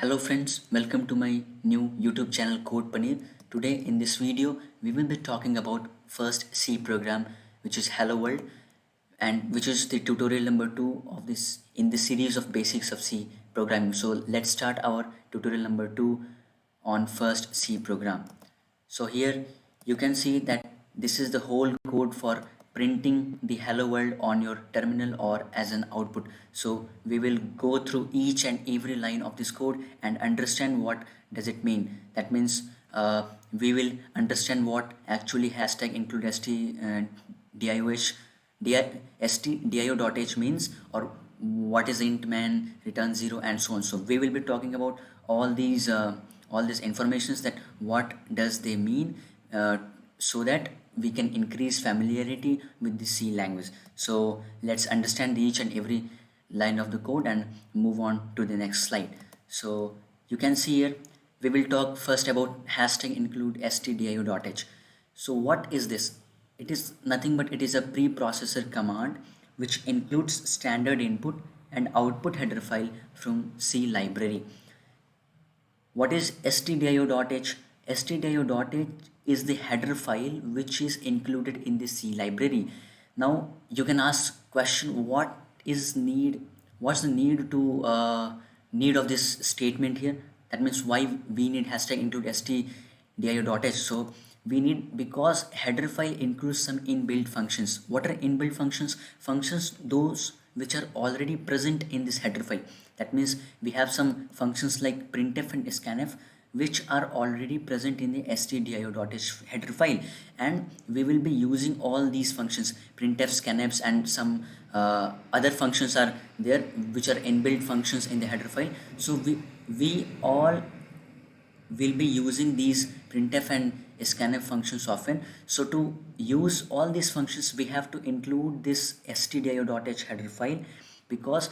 Hello friends, welcome to my new YouTube channel Code Paneer. Today in this video we will be talking about first C program, which is Hello World, and which is the tutorial number 2 of this in the series of basics of C programming. So let's start our tutorial number 2 on first C program. So here you can see that this is the whole code for printing the hello world on your terminal or as an output. So we will go through each and every line of this code and understand what does it mean. That means we will understand what actually hashtag include dioh stdio.h means, or what is int man, return 0, and so on. So we will be talking about all these informations, that what does they mean, so that we can increase familiarity with the C language. So let's understand each and every line of the code and move on to the next slide. So you can see here we will talk first about hashtag include stdio.h. So what is this? It is nothing but it is a preprocessor command which includes standard input and output header file from C library. What is stdio.h? Stdio.h is the header file which is included in the C library. Now you can ask question, what's the need of this statement here? That means why we need hashtag include stdio.h. So we need because header file includes some inbuilt functions. What are inbuilt functions? Functions those which are already present in this header file. That means we have some functions like printf and scanf which are already present in the stdio.h header file, and we will be using all these functions, printf, scanfs, and some other functions are there which are inbuilt functions in the header file. So we all will be using these printf and scanf functions often. So to use all these functions we have to include this stdio.h header file, because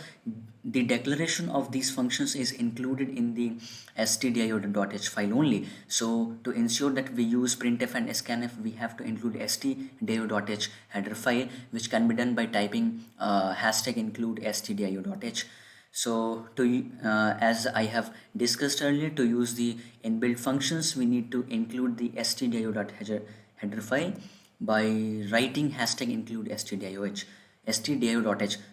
the declaration of these functions is included in the stdio.h file only. So to ensure that we use printf and scanf, we have to include stdio.h header file, which can be done by typing hashtag include stdio.h. So as I have discussed earlier, to use the inbuilt functions we need to include the stdio.header file by writing hashtag include stdio.h.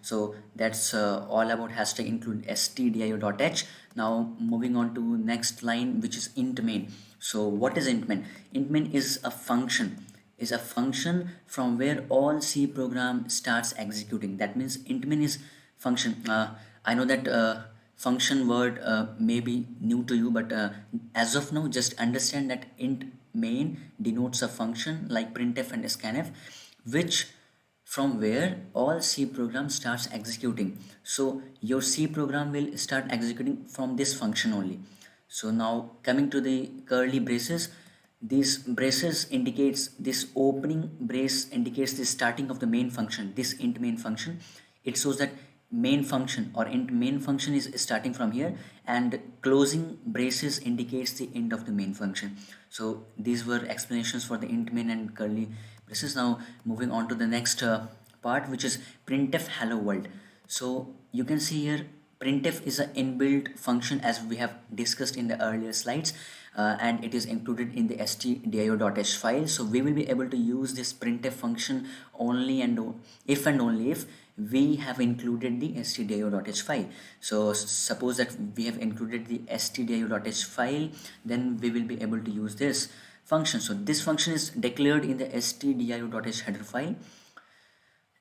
So that's all about hashtag include stdio.h. Now moving on to next line, which is int main. So what is int main? Int main is a function from where all C program starts executing. That means int main is function. I know that function word may be new to you, but as of now just understand that int main denotes a function like printf and scanf, which from where all C program starts executing. So your C program will start executing from this function only. So now coming to the curly braces, these braces indicates, this opening brace indicates the starting of the main function, this int main function. It shows that main function or int main function is starting from here, and closing braces indicates the end of the main function. So these were explanations for the int main and curly braces. Now moving on to the next part, which is printf hello world. So you can see here printf is an inbuilt function as we have discussed in the earlier slides, and it is included in the stdio.h file. So we will be able to use this printf function only and if and only if we have included the stdio.h file. So suppose that we have included the stdio.h file, then we will be able to use this function. So this function is declared in the stdio.h header file,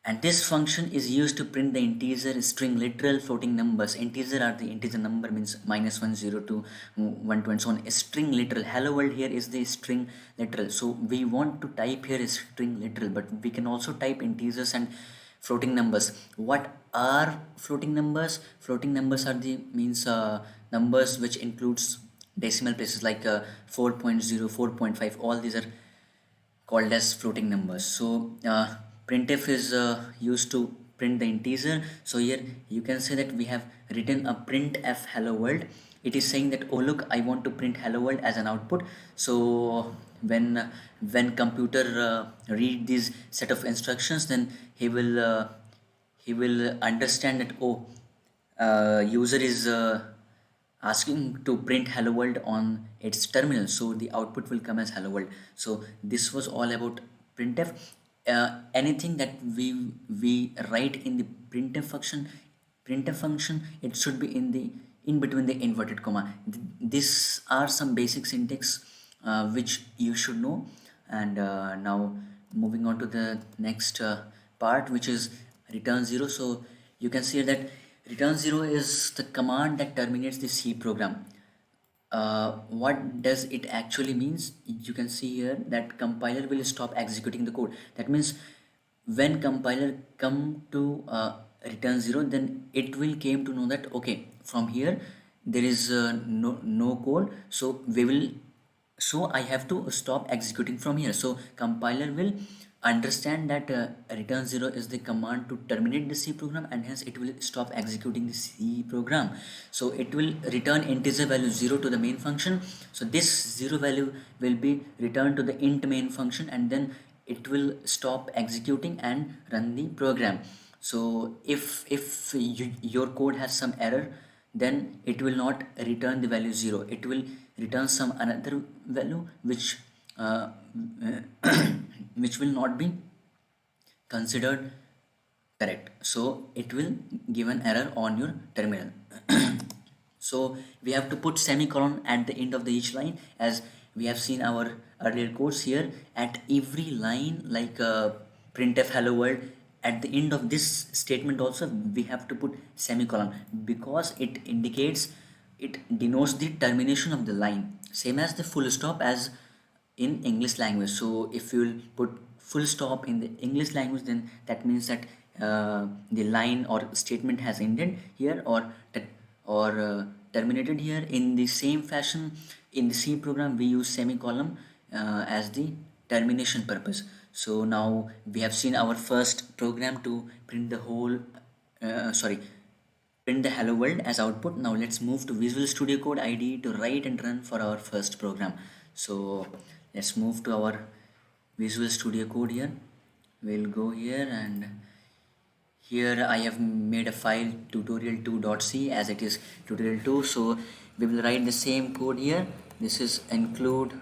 and this function is used to print the integer, string, literal, floating numbers. Integer are the integer number, means -1, 0, 2, 1, 2, and so on. A string literal, hello world here is the string literal. So we want to type here is string literal, but we can also type integers and floating numbers. What are floating numbers? Floating numbers are the numbers which includes decimal places like 4.0, 4.5. All these are called as floating numbers. So printf is used to print the integer. So here you can say that we have written a printf hello world. It is saying that, oh look, I want to print hello world as an output. So when computer read this set of instructions, then he will understand that, oh, user is asking to print hello world on its terminal, so the output will come as hello world. So this was all about printf. Anything that we write in the printf function, it should be in between the inverted comma. These are some basic syntax which you should know. And now moving on to the next part, which is return zero. So you can see that return zero is the command that terminates the C program. What does it actually means? You can see here that compiler will stop executing the code. That means when compiler come to return zero, then it will came to know that okay, from here there is no code, so we will, so I have to stop executing from here. So compiler will understand that return zero is the command to terminate the C program, and hence it will stop executing the C program. So it will return integer value 0 to the main function. So this 0 value will be returned to the int main function, and then it will stop executing and run the program. So if your code has some error, then it will not return the value 0. It will return some another value which which will not be considered correct. So it will give an error on your terminal. So we have to put semicolon at the end of the each line, as we have seen our earlier course here. At every line, like printf hello world, at the end of this statement also we have to put semicolon, because it indicates, it denotes the termination of the line, same as the full stop as in English language. So if you will put full stop in the English language, then that means that the line or statement has ended here, or terminated here. In the same fashion, in the C program we use semicolon as the termination purpose. So now we have seen our first program to print the whole print the hello world as output. Now let's move to Visual Studio Code IDE to write and run for our first program. So let's move to our Visual Studio Code here. We'll go here, and here I have made a file tutorial2.c, as it is tutorial 2. So we will write the same code here. This is include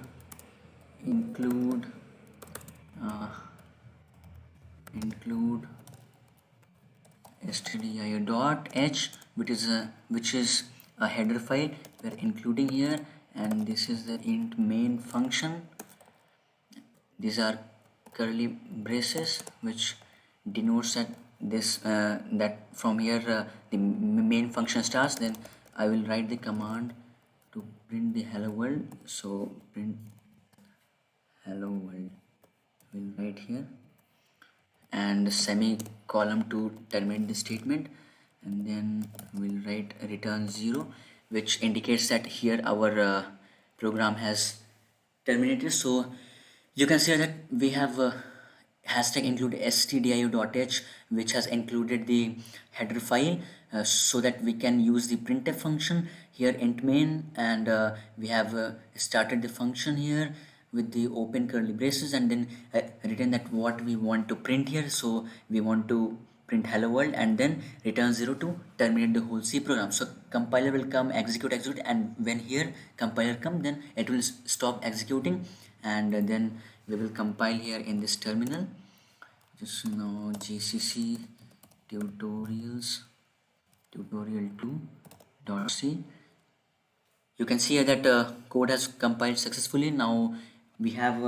uh, include stdio.h, which is a header file we're including here, and this is the int main function. These are curly braces which denotes that this that from here the main function starts. Then I will write the command to print the hello world. So print hello world will write here, and semicolon to terminate the statement, and then we'll write return 0, which indicates that here our program has terminated. So you can see that we have hashtag include stdio.h, which has included the header file, so that we can use the printf function here int main, and we have started the function here with the open curly braces, and then written that what we want to print here. So we want to print hello world, and then return 0 to terminate the whole C program. So compiler will come, execute, and when here compiler come, then it will stop executing, and then we will compile here in this terminal. Just now gcc tutorials tutorial2.c. You can see here that code has compiled successfully. Now we have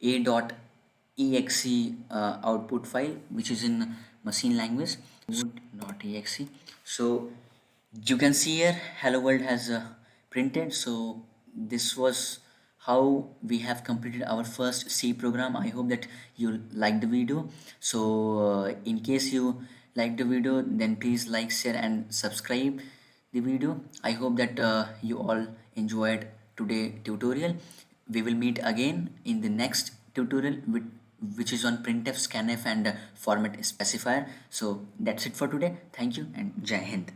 a.exe output file, which is in machine language .exe. So you can see here hello world has printed. So this was how we have completed our first C program. I hope that you liked the video. So in case you liked the video, then please like, share and subscribe the video. I hope that you all enjoyed today tutorial. We will meet again in the next tutorial which is on printf, scanf and format specifier. So that's it for today. Thank you and Jai Hind.